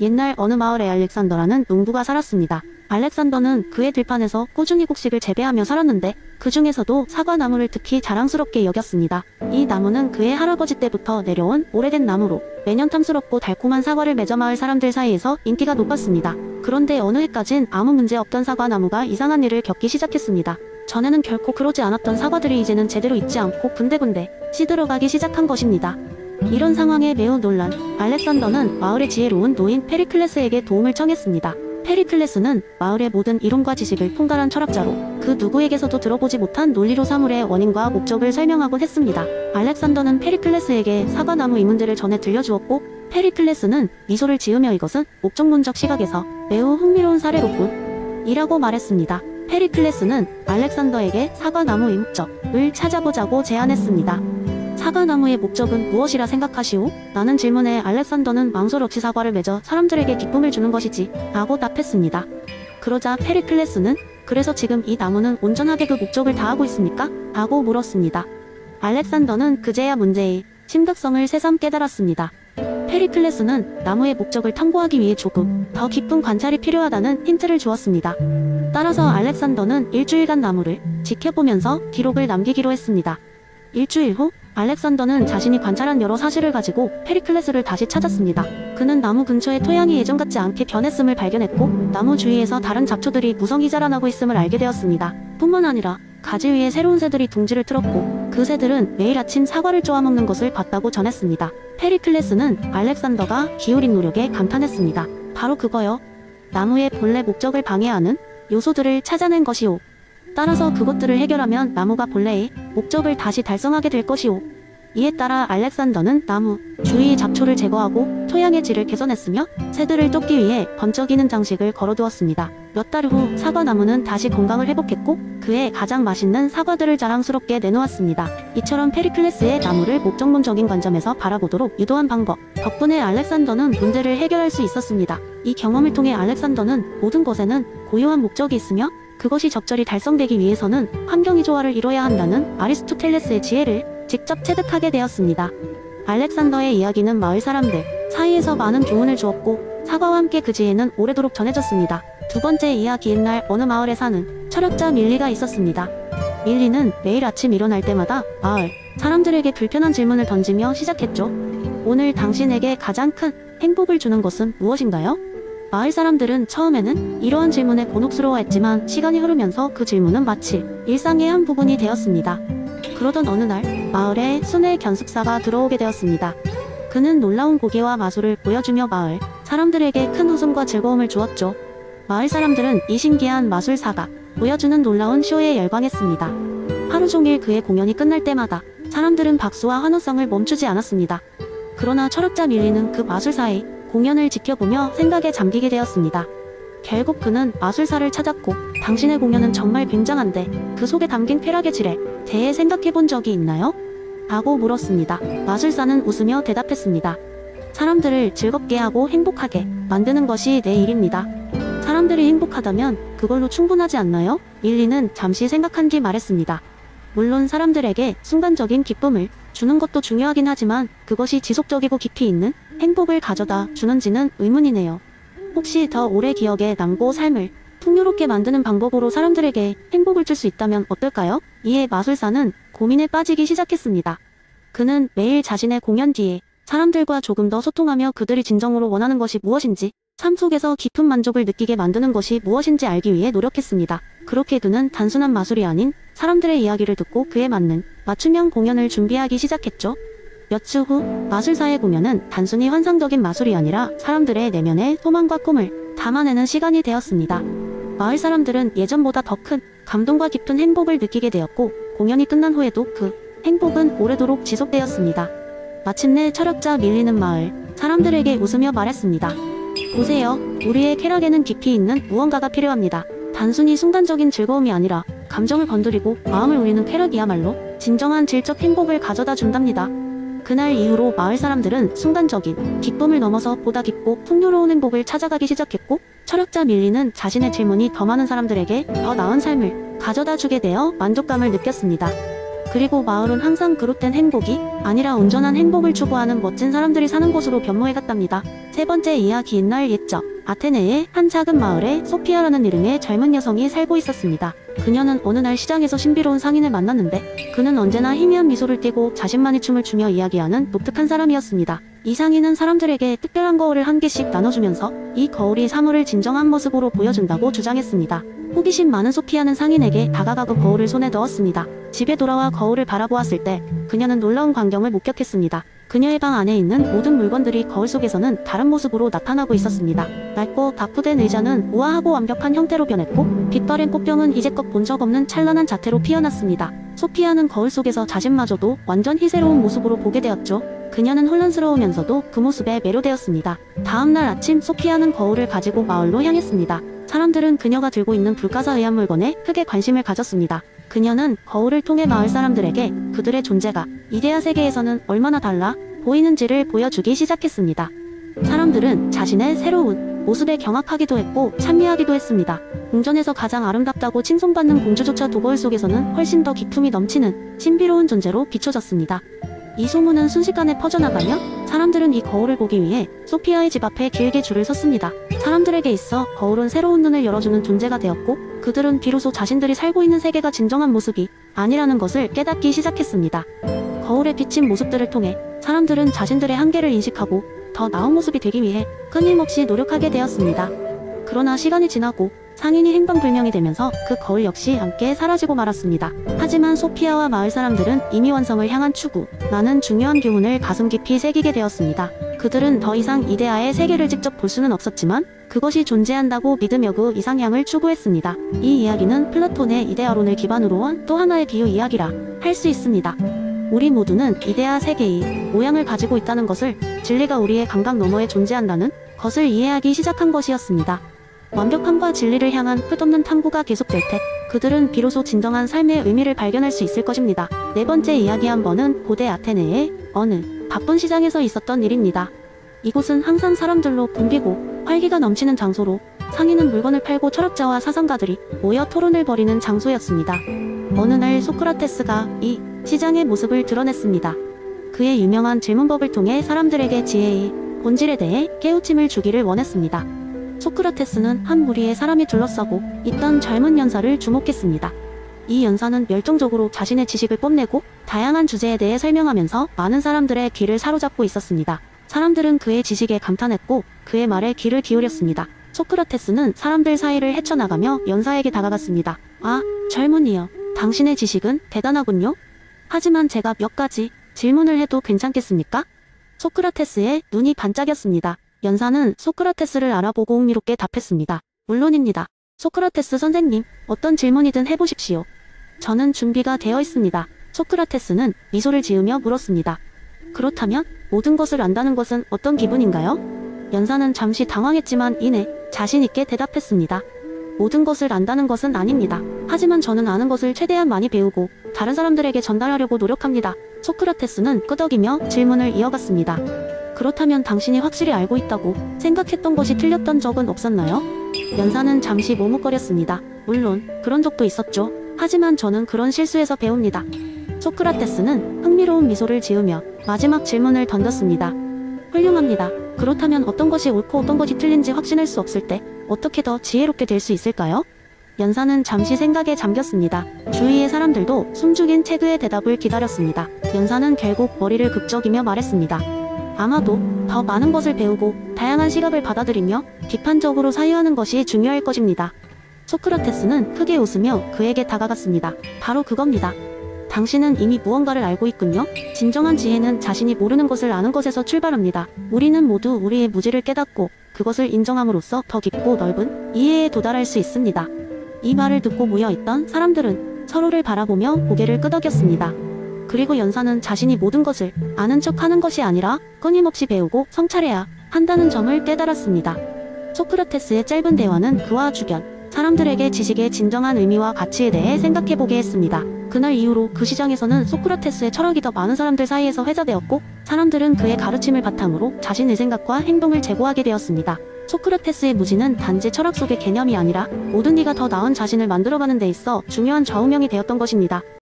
옛날 어느 마을에 알렉산더라는 농부가 살았습니다. 알렉산더는 그의 들판에서 꾸준히 곡식을 재배하며 살았는데 그 중에서도 사과나무를 특히 자랑스럽게 여겼습니다. 이 나무는 그의 할아버지 때부터 내려온 오래된 나무로 매년 탐스럽고 달콤한 사과를 맺어 마을 사람들 사이에서 인기가 높았습니다. 그런데 어느 해까진 아무 문제 없던 사과나무가 이상한 일을 겪기 시작했습니다. 전에는 결코 그러지 않았던 사과들이 이제는 제대로 익지 않고 군데군데 시들어가기 시작한 것입니다. 이런 상황에 매우 놀란 알렉산더는 마을의 지혜로운 노인 페리클레스에게 도움을 청했습니다. 페리클레스는 마을의 모든 이론과 지식을 통달한 철학자로 그 누구에게서도 들어보지 못한 논리로 사물의 원인과 목적을 설명하곤 했습니다. 알렉산더는 페리클레스에게 사과나무 이문들을 전해 들려주었고 페리클레스는 미소를 지으며 이것은 목적론적 시각에서 매우 흥미로운 사례로군 이라고 말했습니다. 페리클레스는 알렉산더에게 사과나무의 목적을 찾아보자고 제안했습니다. 사과나무의 목적은 무엇이라 생각하시오? 라는 질문에 알렉산더는 망설 없이 사과를 맺어 사람들에게 기쁨을 주는 것이지 라고 답했습니다. 그러자 페리클레스는 그래서 지금 이 나무는 온전하게 그 목적을 다하고 있습니까? 라고 물었습니다. 알렉산더는 그제야 문제의 심각성을 새삼 깨달았습니다. 페리클레스는 나무의 목적을 탐구하기 위해 조금 더 깊은 관찰이 필요하다는 힌트를 주었습니다. 따라서 알렉산더는 일주일간 나무를 지켜보면서 기록을 남기기로 했습니다. 일주일 후 알렉산더는 자신이 관찰한 여러 사실을 가지고 페리클레스를 다시 찾았습니다. 그는 나무 근처의 토양이 예전 같지 않게 변했음을 발견했고 나무 주위에서 다른 잡초들이 무성히 자라나고 있음을 알게 되었습니다. 뿐만 아니라 가지 위에 새로운 새들이 둥지를 틀었고 그 새들은 매일 아침 사과를 쪼아먹는 것을 봤다고 전했습니다. 페리클레스는 알렉산더가 기울인 노력에 감탄했습니다. 바로 그거요. 나무의 본래 목적을 방해하는 요소들을 찾아낸 것이오. 따라서 그것들을 해결하면 나무가 본래의 목적을 다시 달성하게 될 것이오. 이에 따라 알렉산더는 나무 주위의 잡초를 제거하고 토양의 질을 개선했으며 새들을 쫓기 위해 번쩍이는 장식을 걸어두었습니다. 몇 달 후 사과나무는 다시 건강을 회복했고 그의 가장 맛있는 사과들을 자랑스럽게 내놓았습니다. 이처럼 페리클레스의 나무를 목적론적인 관점에서 바라보도록 유도한 방법 덕분에 알렉산더는 문제를 해결할 수 있었습니다. 이 경험을 통해 알렉산더는 모든 것에는 고유한 목적이 있으며 그것이 적절히 달성되기 위해서는 환경의 조화를 이뤄야 한다는 아리스토텔레스의 지혜를 직접 체득하게 되었습니다. 알렉산더의 이야기는 마을 사람들 사이에서 많은 교훈을 주었고 사과와 함께 그 지혜는 오래도록 전해졌습니다. 두 번째 이야기 옛날 어느 마을에 사는 철학자 밀리가 있었습니다. 밀리는 매일 아침 일어날 때마다 마을 사람들에게 불편한 질문을 던지며 시작했죠. 오늘 당신에게 가장 큰 행복을 주는 것은 무엇인가요? 마을 사람들은 처음에는 이러한 질문에 곤혹스러워했지만 시간이 흐르면서 그 질문은 마치 일상의 한 부분이 되었습니다. 그러던 어느 날 마을에 순회 견습사가 들어오게 되었습니다. 그는 놀라운 고개와 마술을 보여주며 마을 사람들에게 큰 웃음과 즐거움을 주었죠. 마을 사람들은 이 신기한 마술사가 보여주는 놀라운 쇼에 열광했습니다. 하루 종일 그의 공연이 끝날 때마다 사람들은 박수와 환호성을 멈추지 않았습니다. 그러나 철학자 밀리는 그 마술사의 공연을 지켜보며 생각에 잠기게 되었습니다. 결국 그는 마술사를 찾았고 당신의 공연은 정말 굉장한데 그 속에 담긴 쾌락의 질에 대해 생각해본 적이 있나요? 라고 물었습니다. 마술사는 웃으며 대답했습니다. 사람들을 즐겁게 하고 행복하게 만드는 것이 내 일입니다. 사람들이 행복하다면 그걸로 충분하지 않나요? 밀리는 잠시 생각한 뒤 말했습니다. 물론 사람들에게 순간적인 기쁨을 주는 것도 중요하긴 하지만 그것이 지속적이고 깊이 있는 행복을 가져다 주는지는 의문이네요. 혹시 더 오래 기억에 남고 삶을 풍요롭게 만드는 방법으로 사람들에게 행복을 줄 수 있다면 어떨까요? 이에 마술사는 고민에 빠지기 시작했습니다. 그는 매일 자신의 공연 뒤에 사람들과 조금 더 소통하며 그들이 진정으로 원하는 것이 무엇인지 삶 속에서 깊은 만족을 느끼게 만드는 것이 무엇인지 알기 위해 노력했습니다. 그렇게 그는 단순한 마술이 아닌 사람들의 이야기를 듣고 그에 맞는 맞춤형 공연을 준비하기 시작했죠. 몇 주 후 마술사의 공연은 단순히 환상적인 마술이 아니라 사람들의 내면의 소망과 꿈을 담아내는 시간이 되었습니다. 마을 사람들은 예전보다 더 큰 감동과 깊은 행복을 느끼게 되었고 공연이 끝난 후에도 그 행복은 오래도록 지속되었습니다. 마침내 철학자 밀리는 마을 사람들에게 웃으며 말했습니다. 보세요. 우리의 쾌락에는 깊이 있는 무언가가 필요합니다. 단순히 순간적인 즐거움이 아니라 감정을 건드리고 마음을 울리는 쾌락이야말로 진정한 질적 행복을 가져다 준답니다. 그날 이후로 마을 사람들은 순간적인 기쁨을 넘어서 보다 깊고 풍요로운 행복을 찾아가기 시작했고 철학자 밀리는 자신의 질문이 더 많은 사람들에게 더 나은 삶을 가져다 주게 되어 만족감을 느꼈습니다. 그리고 마을은 항상 그릇된 행복이 아니라 온전한 행복을 추구하는 멋진 사람들이 사는 곳으로 변모해갔답니다. 세 번째 이야기. 옛날 옛적 아테네의 한 작은 마을에 소피아라는 이름의 젊은 여성이 살고 있었습니다. 그녀는 어느 날 시장에서 신비로운 상인을 만났는데 그는 언제나 희미한 미소를 띠고 자신만의 춤을 추며 이야기하는 독특한 사람이었습니다. 이 상인은 사람들에게 특별한 거울을 한 개씩 나눠주면서 이 거울이 사물을 진정한 모습으로 보여준다고 주장했습니다. 호기심 많은 소피아는 상인에게 다가가고 거울을 손에 넣었습니다. 집에 돌아와 거울을 바라보았을 때 그녀는 놀라운 광경을 목격했습니다. 그녀의 방 안에 있는 모든 물건들이 거울 속에서는 다른 모습으로 나타나고 있었습니다. 낡고 바꾸된 의자는 우아하고 완벽한 형태로 변했고 빛바랜 꽃병은 이제껏 본 적 없는 찬란한 자태로 피어났습니다. 소피아는 거울 속에서 자신마저도 완전 희새로운 모습으로 보게 되었죠. 그녀는 혼란스러우면서도 그 모습에 매료되었습니다. 다음날 아침 소피아는 거울을 가지고 마을로 향했습니다. 사람들은 그녀가 들고 있는 불가사의한 물건에 크게 관심을 가졌습니다. 그녀는 거울을 통해 마을 사람들에게 그들의 존재가 이데아 세계에서는 얼마나 달라 보이는지를 보여주기 시작했습니다. 사람들은 자신의 새로운 모습에 경악하기도 했고 찬미하기도 했습니다. 궁전에서 가장 아름답다고 칭송받는 공주조차도 거울 속에서는 훨씬 더 기품이 넘치는 신비로운 존재로 비춰졌습니다. 이 소문은 순식간에 퍼져나가며 사람들은 이 거울을 보기 위해 소피아의 집 앞에 길게 줄을 섰습니다. 사람들에게 있어 거울은 새로운 눈을 열어주는 존재가 되었고 그들은 비로소 자신들이 살고 있는 세계가 진정한 모습이 아니라는 것을 깨닫기 시작했습니다. 거울에 비친 모습들을 통해 사람들은 자신들의 한계를 인식하고 더 나은 모습이 되기 위해 끊임없이 노력하게 되었습니다. 그러나 시간이 지나고 상인이 행방불명이 되면서 그 거울 역시 함께 사라지고 말았습니다. 하지만 소피아와 마을 사람들은 이미 완성을 향한 추구라는 중요한 교훈을 가슴 깊이 새기게 되었습니다. 그들은 더 이상 이데아의 세계를 직접 볼 수는 없었지만 그것이 존재한다고 믿으며 그 이상향을 추구했습니다. 이 이야기는 플라톤의 이데아론을 기반으로 한 또 하나의 비유 이야기라 할 수 있습니다. 우리 모두는 이데아 세계의 모양을 가지고 있다는 것을, 진리가 우리의 감각 너머에 존재한다는 것을 이해하기 시작한 것이었습니다. 완벽함과 진리를 향한 끝없는 탐구가 계속될 때 그들은 비로소 진정한 삶의 의미를 발견할 수 있을 것입니다. 네 번째 이야기. 한 번은 고대 아테네의 어느 바쁜 시장에서 있었던 일입니다. 이곳은 항상 사람들로 붐비고 활기가 넘치는 장소로 상인은 물건을 팔고 철학자와 사상가들이 모여 토론을 벌이는 장소였습니다. 어느 날 소크라테스가 이 시장의 모습을 드러냈습니다. 그의 유명한 질문법을 통해 사람들에게 지혜의 본질에 대해 깨우침을 주기를 원했습니다. 소크라테스는 한 무리의 사람이 둘러싸고 있던 젊은 연사를 주목했습니다. 이 연사는 열정적으로 자신의 지식을 뽐내고 다양한 주제에 대해 설명하면서 많은 사람들의 귀를 사로잡고 있었습니다. 사람들은 그의 지식에 감탄했고 그의 말에 귀를 기울였습니다. 소크라테스는 사람들 사이를 헤쳐나가며 연사에게 다가갔습니다. 아, 젊은이여, 당신의 지식은 대단하군요. 하지만 제가 몇 가지 질문을 해도 괜찮겠습니까? 소크라테스의 눈이 반짝였습니다. 연사는 소크라테스를 알아보고 흥미롭게 답했습니다. 물론입니다. 소크라테스 선생님, 어떤 질문이든 해보십시오. 저는 준비가 되어 있습니다. 소크라테스는 미소를 지으며 물었습니다. 그렇다면 모든 것을 안다는 것은 어떤 기분인가요? 연사는 잠시 당황했지만 이내 자신 있게 대답했습니다. 모든 것을 안다는 것은 아닙니다. 하지만 저는 아는 것을 최대한 많이 배우고 다른 사람들에게 전달하려고 노력합니다. 소크라테스는 끄덕이며 질문을 이어갔습니다. 그렇다면 당신이 확실히 알고 있다고 생각했던 것이 틀렸던 적은 없었나요? 연사는 잠시 머뭇거렸습니다. 물론 그런 적도 있었죠. 하지만 저는 그런 실수에서 배웁니다. 소크라테스는 흥미로운 미소를 지으며 마지막 질문을 던졌습니다. 훌륭합니다. 그렇다면 어떤 것이 옳고 어떤 것이 틀린지 확신할 수 없을 때 어떻게 더 지혜롭게 될 수 있을까요? 연사는 잠시 생각에 잠겼습니다. 주위의 사람들도 숨죽인 체그의 대답을 기다렸습니다. 연사는 결국 머리를 극적이며 말했습니다. 아마도 더 많은 것을 배우고 다양한 시각을 받아들이며 비판적으로 사유하는 것이 중요할 것입니다. 소크라테스는 크게 웃으며 그에게 다가갔습니다. 바로 그겁니다. 당신은 이미 무언가를 알고 있군요. 진정한 지혜는 자신이 모르는 것을 아는 것에서 출발합니다. 우리는 모두 우리의 무지를 깨닫고 그것을 인정함으로써 더 깊고 넓은 이해에 도달할 수 있습니다. 이 말을 듣고 모여있던 사람들은 서로를 바라보며 고개를 끄덕였습니다. 그리고 연사는 자신이 모든 것을 아는 척하는 것이 아니라 끊임없이 배우고 성찰해야 한다는 점을 깨달았습니다. 소크라테스의 짧은 대화는 그와 주변 사람들에게 지식의 진정한 의미와 가치에 대해 생각해보게 했습니다. 그날 이후로 그 시장에서는 소크라테스의 철학이 더 많은 사람들 사이에서 회자되었고 사람들은 그의 가르침을 바탕으로 자신의 생각과 행동을 재고하게 되었습니다. 소크라테스의 무지는 단지 철학 속의 개념이 아니라 모든 이가 더 나은 자신을 만들어가는 데 있어 중요한 좌우명이 되었던 것입니다.